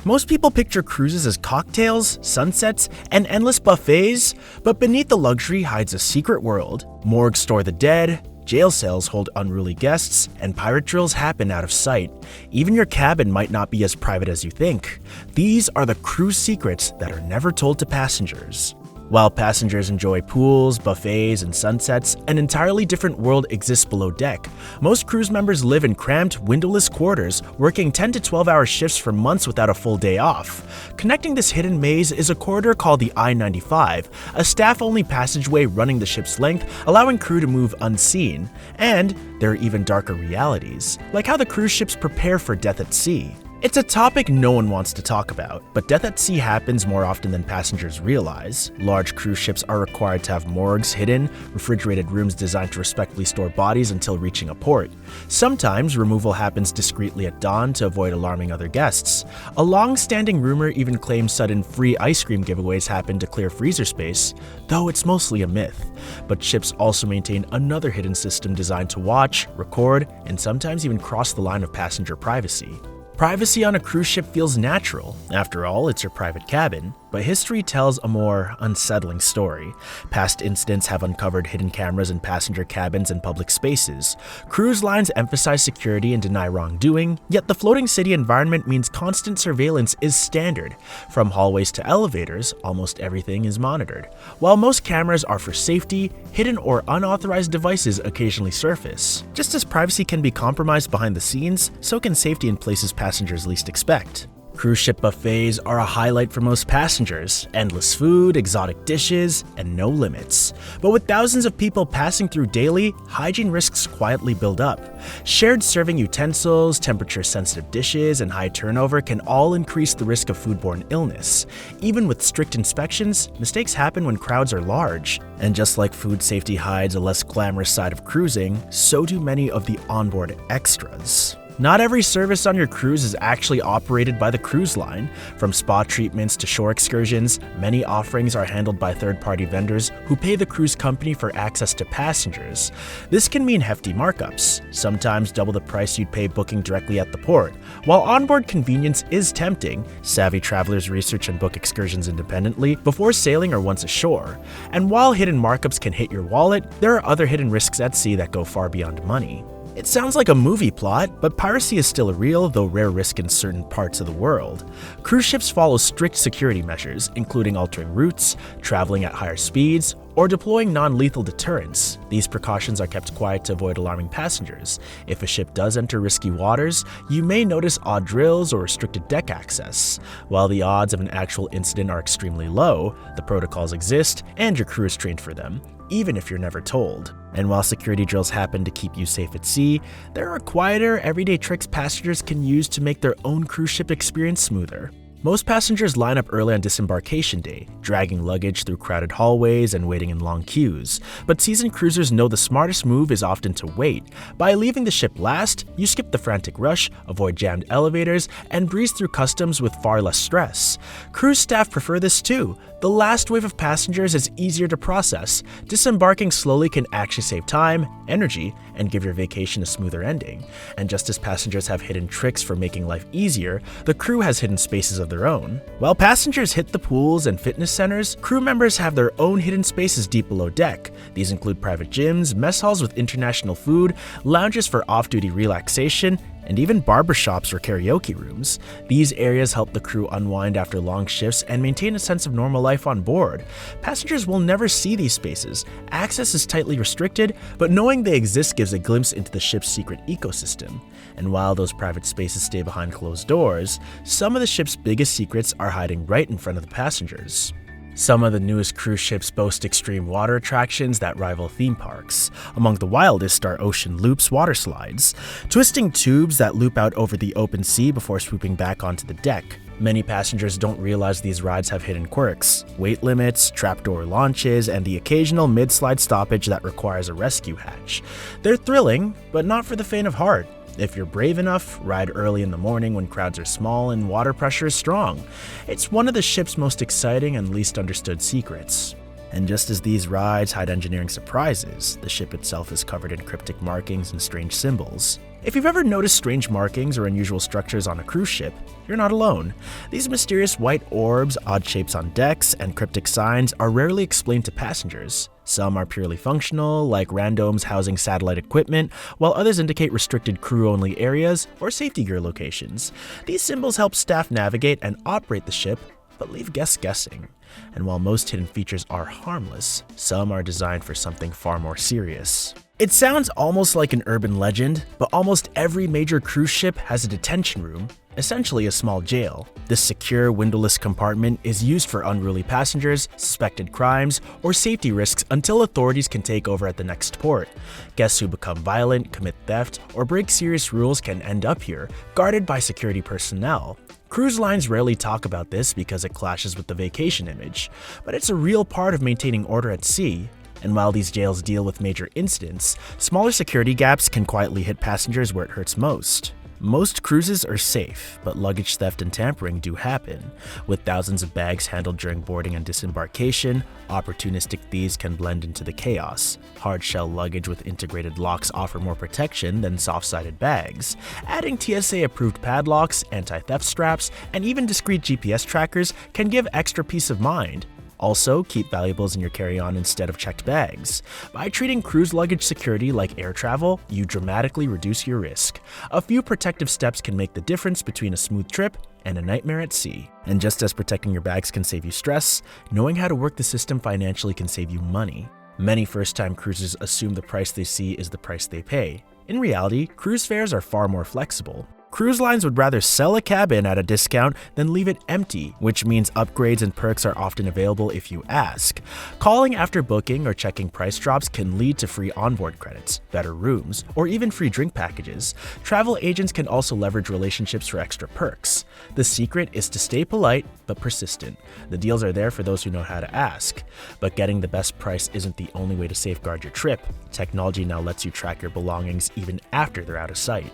Most people picture cruises as cocktails, sunsets, and endless buffets, but beneath the luxury hides a secret world. Morgues store the dead, jail cells hold unruly guests, and pirate drills happen out of sight. Even your cabin might not be as private as you think. These are the cruise secrets that are never told to passengers. While passengers enjoy pools, buffets, and sunsets, an entirely different world exists below deck. Most cruise members live in cramped, windowless quarters, working 10 to 12-hour shifts for months without a full day off. Connecting this hidden maze is a corridor called the I-95, a staff-only passageway running the ship's length, allowing crew to move unseen. And there are even darker realities, like how the cruise ships prepare for death at sea. It's a topic no one wants to talk about, but death at sea happens more often than passengers realize. Large cruise ships are required to have morgues hidden, refrigerated rooms designed to respectfully store bodies until reaching a port. Sometimes removal happens discreetly at dawn to avoid alarming other guests. A long-standing rumor even claims sudden free ice cream giveaways happen to clear freezer space, though it's mostly a myth. But ships also maintain another hidden system designed to watch, record, and sometimes even cross the line of passenger privacy. Privacy on a cruise ship feels natural. After all, it's your private cabin. But history tells a more unsettling story. Past incidents have uncovered hidden cameras in passenger cabins and public spaces. Cruise lines emphasize security and deny wrongdoing, yet the floating city environment means constant surveillance is standard. From hallways to elevators, almost everything is monitored. While most cameras are for safety, hidden or unauthorized devices occasionally surface. Just as privacy can be compromised behind the scenes, so can safety in places passengers least expect. Cruise ship buffets are a highlight for most passengers. Endless food, exotic dishes, and no limits. But with thousands of people passing through daily, hygiene risks quietly build up. Shared serving utensils, temperature-sensitive dishes, and high turnover can all increase the risk of foodborne illness. Even with strict inspections, mistakes happen when crowds are large. And just like food safety hides a less glamorous side of cruising, so do many of the onboard extras. Not every service on your cruise is actually operated by the cruise line. From spa treatments to shore excursions, many offerings are handled by third-party vendors who pay the cruise company for access to passengers. This can mean hefty markups, sometimes double the price you'd pay booking directly at the port. While onboard convenience is tempting, savvy travelers research and book excursions independently before sailing or once ashore. And while hidden markups can hit your wallet, there are other hidden risks at sea that go far beyond money. It sounds like a movie plot, but piracy is still a real, though rare risk in certain parts of the world. Cruise ships follow strict security measures, including altering routes, traveling at higher speeds, or deploying non-lethal deterrents. These precautions are kept quiet to avoid alarming passengers. If a ship does enter risky waters, you may notice odd drills or restricted deck access. While the odds of an actual incident are extremely low, the protocols exist and your crew is trained for them, even if you're never told. And while security drills happen to keep you safe at sea, there are quieter, everyday tricks passengers can use to make their own cruise ship experience smoother. Most passengers line up early on disembarkation day, dragging luggage through crowded hallways and waiting in long queues. But seasoned cruisers know the smartest move is often to wait. By leaving the ship last, you skip the frantic rush, avoid jammed elevators, and breeze through customs with far less stress. Cruise staff prefer this too. The last wave of passengers is easier to process. Disembarking slowly can actually save time, energy, and give your vacation a smoother ending. And just as passengers have hidden tricks for making life easier, the crew has hidden spaces of their own. While passengers hit the pools and fitness centers, crew members have their own hidden spaces deep below deck. These include private gyms, mess halls with international food, lounges for off-duty relaxation, and even barbershops or karaoke rooms. These areas help the crew unwind after long shifts and maintain a sense of normal life on board. Passengers will never see these spaces. Access is tightly restricted, but knowing they exist gives a glimpse into the ship's secret ecosystem. And while those private spaces stay behind closed doors, some of the ship's biggest secrets are hiding right in front of the passengers. Some of the newest cruise ships boast extreme water attractions that rival theme parks. Among the wildest are Ocean Loop's water slides, twisting tubes that loop out over the open sea before swooping back onto the deck. Many passengers don't realize these rides have hidden quirks, weight limits, trapdoor launches, and the occasional mid-slide stoppage that requires a rescue hatch. They're thrilling, but not for the faint of heart. If you're brave enough, ride early in the morning when crowds are small and water pressure is strong. It's one of the ship's most exciting and least understood secrets. And just as these rides hide engineering surprises, the ship itself is covered in cryptic markings and strange symbols. If you've ever noticed strange markings or unusual structures on a cruise ship, you're not alone. These mysterious white orbs, odd shapes on decks, and cryptic signs are rarely explained to passengers. Some are purely functional, like randoms housing satellite equipment, while others indicate restricted crew-only areas or safety gear locations. These symbols help staff navigate and operate the ship, but leave guests guessing. And while most hidden features are harmless, some are designed for something far more serious. It sounds almost like an urban legend, but almost every major cruise ship has a detention room, essentially a small jail. This secure, windowless compartment is used for unruly passengers, suspected crimes, or safety risks until authorities can take over at the next port. Guests who become violent, commit theft, or break serious rules can end up here, guarded by security personnel. Cruise lines rarely talk about this because it clashes with the vacation image, but it's a real part of maintaining order at sea. And while these jails deal with major incidents, smaller security gaps can quietly hit passengers where it hurts most. Most cruises are safe, but luggage theft and tampering do happen. With thousands of bags handled during boarding and disembarkation, opportunistic thieves can blend into the chaos. Hard-shell luggage with integrated locks offer more protection than soft-sided bags. Adding TSA-approved padlocks, anti-theft straps, and even discreet GPS trackers can give extra peace of mind. Also, keep valuables in your carry-on instead of checked bags. By treating cruise luggage security like air travel, you dramatically reduce your risk. A few protective steps can make the difference between a smooth trip and a nightmare at sea. And just as protecting your bags can save you stress, knowing how to work the system financially can save you money. Many first-time cruisers assume the price they see is the price they pay. In reality, cruise fares are far more flexible. Cruise lines would rather sell a cabin at a discount than leave it empty, which means upgrades and perks are often available if you ask. Calling after booking or checking price drops can lead to free onboard credits, better rooms, or even free drink packages. Travel agents can also leverage relationships for extra perks. The secret is to stay polite but persistent. The deals are there for those who know how to ask. But getting the best price isn't the only way to safeguard your trip. Technology now lets you track your belongings even after they're out of sight.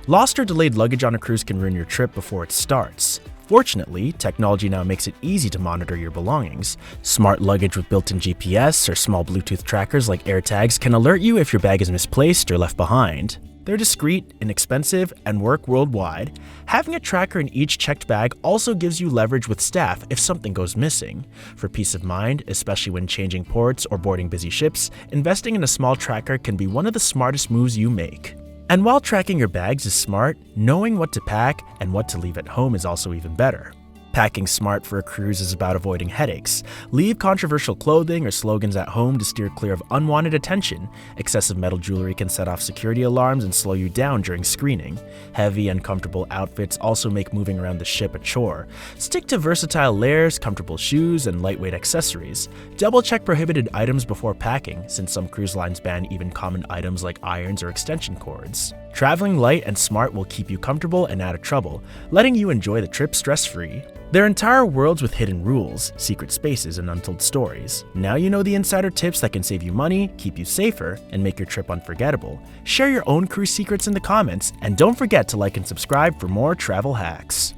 Lost or delayed luggage on a cruise can ruin your trip before it starts. Fortunately, technology now makes it easy to monitor your belongings. Smart luggage with built-in GPS or small Bluetooth trackers like AirTags can alert you if your bag is misplaced or left behind. They're discreet, inexpensive, and work worldwide. Having a tracker in each checked bag also gives you leverage with staff if something goes missing. For peace of mind, especially when changing ports or boarding busy ships, investing in a small tracker can be one of the smartest moves you make. And while tracking your bags is smart, knowing what to pack and what to leave at home is also even better. Packing smart for a cruise is about avoiding headaches. Leave controversial clothing or slogans at home to steer clear of unwanted attention. Excessive metal jewelry can set off security alarms and slow you down during screening. Heavy, uncomfortable outfits also make moving around the ship a chore. Stick to versatile layers, comfortable shoes, and lightweight accessories. Double-check prohibited items before packing, since some cruise lines ban even common items like irons or extension cords. Traveling light and smart will keep you comfortable and out of trouble, letting you enjoy the trip stress-free. There are entire worlds with hidden rules, secret spaces, and untold stories. Now you know the insider tips that can save you money, keep you safer, and make your trip unforgettable. Share your own cruise secrets in the comments, and don't forget to like and subscribe for more travel hacks.